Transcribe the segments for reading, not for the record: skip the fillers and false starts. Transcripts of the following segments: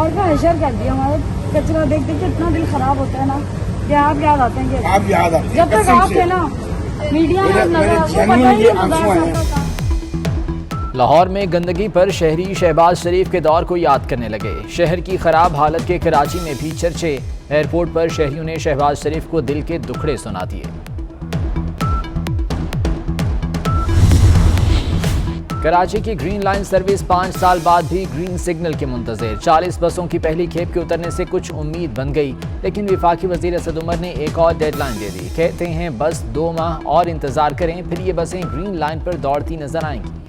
लाहौर का हशर कर दिया। हमारा कचरा देख देख के इतना दिल खराब होता है ना कि आप याद आते हैं कि आप याद आते हैं जब तक आप थे ना मीडिया में नजर पता ही नहीं होता। लाहौर में गंदगी पर शहरी शहबाज शरीफ के दौर को याद करने लगे। शहर की खराब हालत के कराची में भी चर्चे। एयरपोर्ट पर शहरियों ने शहबाज शरीफ को दिल के दुखड़े सुना दिए। कराची की ग्रीन लाइन सर्विस 5 साल बाद भी ग्रीन सिग्नल के मुंतज़िर। 40 बसों की पहली खेप के उतरने से कुछ उम्मीद बन गई, लेकिन वफाकी वज़ीर असद उमर ने एक और डेडलाइन दे दी। कहते हैं बस 2 माह और इंतजार करें, फिर ये बसें ग्रीन लाइन पर दौड़ती नजर आएंगी।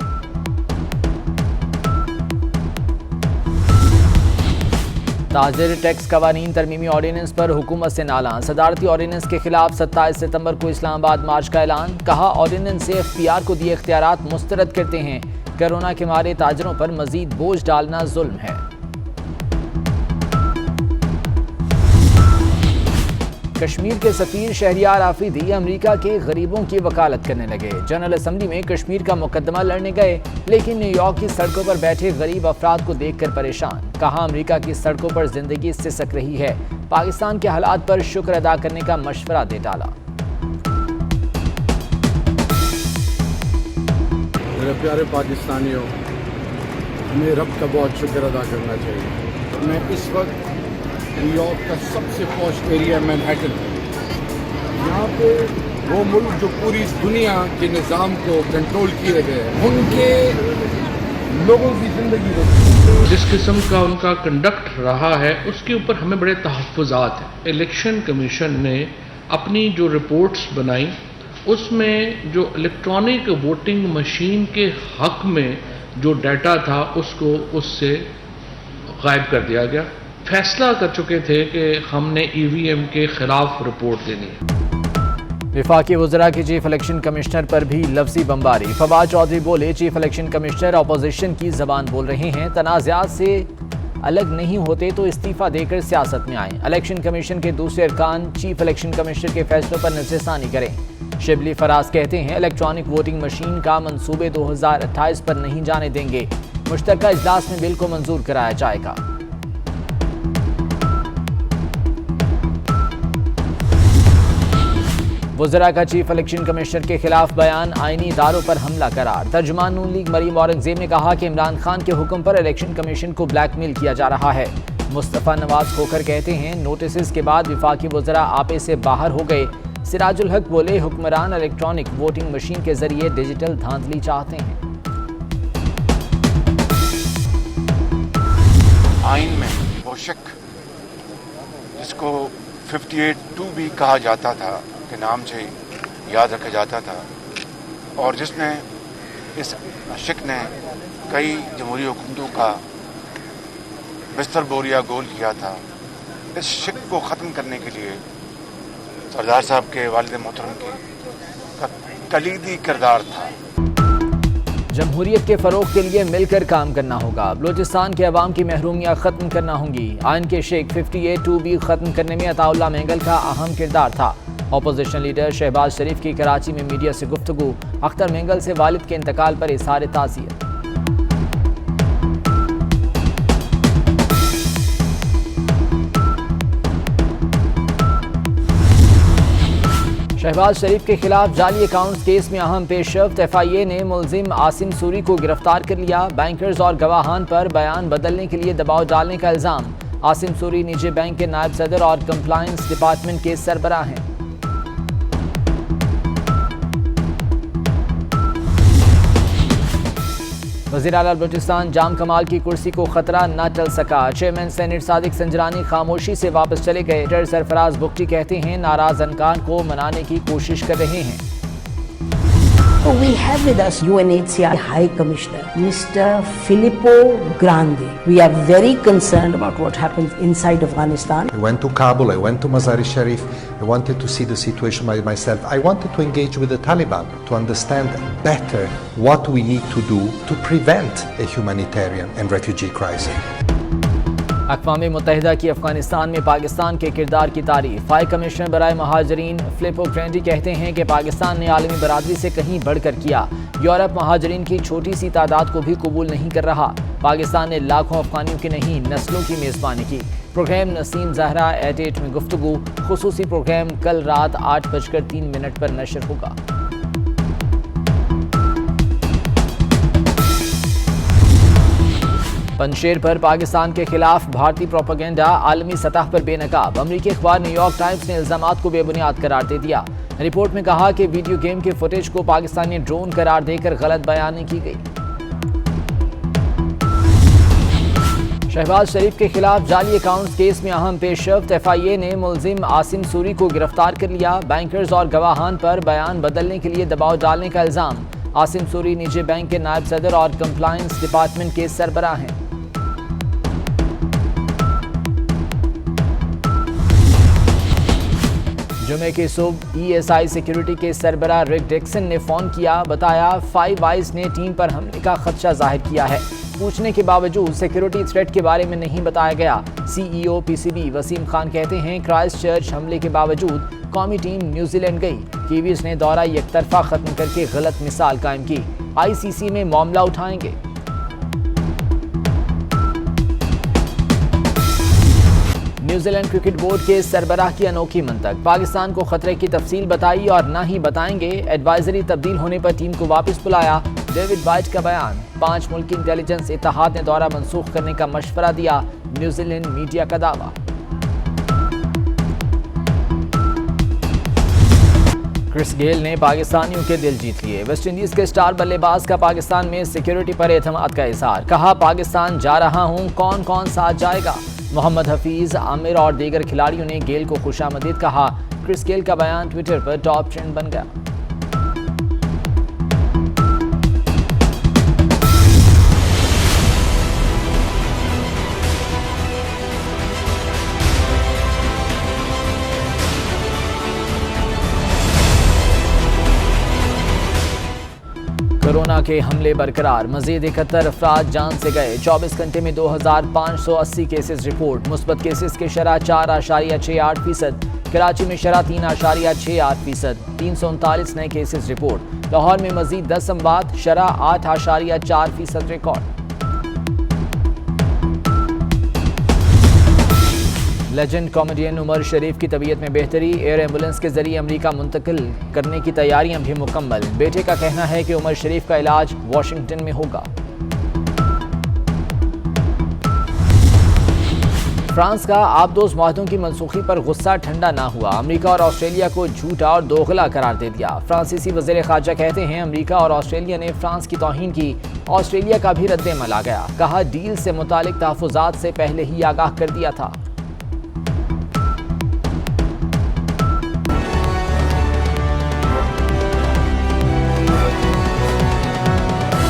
ताजिर टैक्स कवानीन तरमीमी ऑर्डिनेंस पर हुकूमत से नाला। सदारती ऑर्डिनेंस के खिलाफ 27 सितंबर को इस्लामाबाद मार्च का ऐलान। कहा ऑर्डिनेंस से एख्तियार को दिए इख्तियारात मुस्तरद करते हैं। कोरोना के मारे ताजिरों पर मजीद बोझ डालना जुल्म है। कश्मीर के सफीर शहरियार आफरीदी अमेरिका के गरीबों की वकालत करने लगे। जनरल असम्बली में कश्मीर का मुकदमा लड़ने गए, लेकिन न्यूयॉर्क की सड़कों पर बैठे गरीब अफराद को देखकर परेशान। कहा अमेरिका की सड़कों पर जिंदगी सिसक रही है। पाकिस्तान के हालात पर शुक्र अदा करने का मशवरा दे डाला। मेरे प्यारे पाकिस्तानियों, हमें रब का बहुत शुक्र अदा करना चाहिए। मैं इस वक्त न्यूयॉर्क का सबसे पॉश एरिया मैनहट्टन, यहाँ पे वो मुल्क जो पूरी दुनिया के निज़ाम को कंट्रोल किए गए हैं, उनके लोगों की ज़िंदगी में जिस किस्म का उनका कंडक्ट रहा है उसके ऊपर हमें बड़े तहफ़्फ़ुज़ात हैं। इलेक्शन कमीशन ने अपनी जो रिपोर्ट्स बनाई उसमें जो इलेक्ट्रॉनिक वोटिंग मशीन के हक में जो डाटा था उसको उससे गायब कर दिया गया। फैसला कर चुके थे कि हमने ईवीएम के खिलाफ रिपोर्ट देनी है। वफाकी वज़रा की चीफ इलेक्शन कमिश्नर पर भी लफ्जी बमबारी। फवाद चौधरी बोले चीफ इलेक्शन कमिश्नर अपोजिशन की जबान बोल रहे हैं, तनाज़ात से अलग नहीं होते तो इस्तीफा देकर सियासत में आए। इलेक्शन कमीशन के दूसरे अरकान चीफ इलेक्शन कमिश्नर के फैसलों पर नज़रसानी करें। शिबली फराज कहते हैं इलेक्ट्रॉनिक वोटिंग मशीन का मंसूबे 2028 पर नहीं जाने देंगे। मुश्तरका इजलास में बिल को मंजूर कराया जाएगा। वज़रा का चीफ इलेक्शन कमिश्नर के खिलाफ बयान आईनी इदारों पर हमला करार। तर्जुमान नून लीग मरीम औरंगजेब ने कहा कि इमरान खान के हुक्म पर इलेक्शन कमीशन को ब्लैकमेल किया जा रहा है। मुस्तफ़ा नवाज खोखर कहते हैं नोटिस के बाद वफाकी वज़रा आपे से बाहर हो गए। सिराजुल हक बोले हुक्मरान इलेक्ट्रॉनिक वोटिंग मशीन के जरिए डिजिटल धांधली चाहते हैं। आइन में वो शक जिसको 58(2) भी कहा जाता था के नाम से याद रखा जाता था, और जिसने इस शक ने कई जमहूरी हुकूमतों का बिस्तर बोरिया गोल किया था। इस शक को ख़त्म करने के लिए सरदार साहब के वालिद मोहतरम का कलीदी किरदार था। जमहूरियत के फ़रोग़ के लिए मिलकर काम करना होगा। बलूचिस्तान के अवाम की महरूमियाँ ख़त्म करना होंगी। आइन के शेख 58(2) भी ख़त्म करने में अताउल्लाह मेंगल का अहम किरदार था। अपोजिशन लीडर शहबाज शरीफ की कराची में मीडिया से गुफ्तगू। अख्तर मेंगल से वालिद के इंतकाल पर इज़हार ताज़ियत। शहबाज शरीफ के खिलाफ जाली अकाउंट्स केस में अहम पेशरफ्त। FIA ने मुलजिम आसिम सूरी को गिरफ्तार कर लिया। बैंकर्स और गवाहान पर बयान बदलने के लिए दबाव डालने का इल्ज़ाम। आसिम सूरी निजी बैंक के नायब सदर और कंप्लायंस डिपार्टमेंट के सरबराह हैं। वज़ीर आला बलूचिस्तान जाम कमाल की कुर्सी को खतरा न टल सका। चेयरमैन सेनेट सादिक संजरानी खामोशी से वापस चले गए। सरफराज बुख्ती कहते हैं नाराज अनकान को मनाने की कोशिश कर रहे हैं। We have with us UNHCR High Commissioner, Mr. Filippo Grandi. We are very concerned about what happens inside Afghanistan. I went to Kabul, I went to Mazar-e-Sharif, I wanted to see the situation by myself. I wanted to engage with the Taliban to understand better what we need to do to prevent a humanitarian and refugee crisis. अक़वाम मुत्तहिदा की अफगानिस्तान में पाकिस्तान के किरदार की तारीफ। High commissioner बराए महाजरीन Filippo ग्रैंडी कहते हैं कि पाकिस्तान ने आलमी बरादरी से कहीं बढ़कर किया। यूरोप महाजरीन की छोटी सी तादाद को भी कबूल नहीं कर रहा। पाकिस्तान ने लाखों अफगानियों की नहीं नस्लों की मेज़बानी की। प्रोग्राम नसीम ज़हरा एट 8 में गुफ्तगू। खुसूसी प्रोग्राम कल रात 8:03 पर नशर होगा। पंजशेर पर पाकिस्तान के खिलाफ भारतीय प्रोपेगेंडा आलमी सतह पर बेनकाब। अमरीकी अखबार न्यूयॉर्क टाइम्स ने इल्जामात को बेबुनियाद करार दे दिया। रिपोर्ट में कहा कि वीडियो गेम के फुटेज को पाकिस्तानी ड्रोन करार देकर गलत बयानी की गई। शहबाज शरीफ के खिलाफ जाली अकाउंट्स केस में अहम पेशरफ्त। FIA ने मुलजिम आसिम सूरी को गिरफ्तार कर लिया। बैंकर्स और गवाहान पर बयान बदलने के लिए दबाव डालने का इल्जाम। आसिम सूरी निजी बैंक के नायब सदर और कंप्लायंस डिपार्टमेंट के सरबराह हैं। जुमे की सुबह ESI सिक्योरिटी के सरबराह रिक डिक्सन ने फोन किया। बताया 5 आइज ने टीम पर हमले का खदशा जाहिर किया है। पूछने के बावजूद सिक्योरिटी थ्रेट के बारे में नहीं बताया गया। CEO PCB वसीम खान कहते हैं क्राइस्ट चर्च हमले के बावजूद कौमी टीम न्यूजीलैंड गई। कीवीज ने दौरा एकतरफा खत्म करके गलत मिसाल कायम की। ICC में मामला उठाएंगे। न्यूजीलैंड क्रिकेट बोर्ड के सरबराह की अनोखी मंतक। पाकिस्तान को खतरे की तफसील बताई और ना ही बताएंगे। एडवाइजरी तब्दील होने पर टीम को वापस बुलाया। डेविड वाइट का बयान। 5 मुल्की इंटेलिजेंस इत्तेहाद ने दौरा मनसूख करने का मशवरा दिया। न्यूजीलैंड मीडिया का दावा। क्रिस गेल ने पाकिस्तानियों के दिल जीत लिए। वेस्ट इंडीज के स्टार बल्लेबाज का पाकिस्तान में सिक्योरिटी पर एतमाद का इजहार। कहा पाकिस्तान जा रहा हूं, कौन कौन साथ जाएगा। मोहम्मद हफीज, आमिर और दीगर खिलाड़ियों ने गेल को खुशामदीद कहा। क्रिस गेल का बयान ट्विटर पर टॉप ट्रेंड बन गया। कोरोना के हमले बरकरार। मजीद 71 अफराद जान से गए। 24 घंटे में 2580 केसेस रिपोर्ट। मुस्बत केसेस की शरह 4.68%। कराची में शरह 3.68%। 339 नए केसेस रिपोर्ट। लाहौर में मजीद 10 अमवात। शरह 8.4% रिकॉर्ड। लेजेंड कॉमेडियन उमर शरीफ की तबीयत में बेहतरी। एयर एम्बुलेंस के जरिए अमेरिका मुंतकिल करने की तैयारियां भी मुकम्मल। बेटे का कहना है कि उमर शरीफ का इलाज वाशिंगटन में होगा। फ्रांस का आबदोज मुआहदों की मनसूखी पर गुस्सा ठंडा ना हुआ। अमेरिका और ऑस्ट्रेलिया को झूठा और दोगला करार दे दिया। फ्रांसीसी वज़ीर ख़ारजा कहते हैं अमेरिका और ऑस्ट्रेलिया ने फ्रांस की तौहीन की। ऑस्ट्रेलिया का भी रद्द-ए-अमल आ गया। कहा डील से मुतालिक तहफ़्फ़ुज़ात से पहले ही आगाह कर दिया था।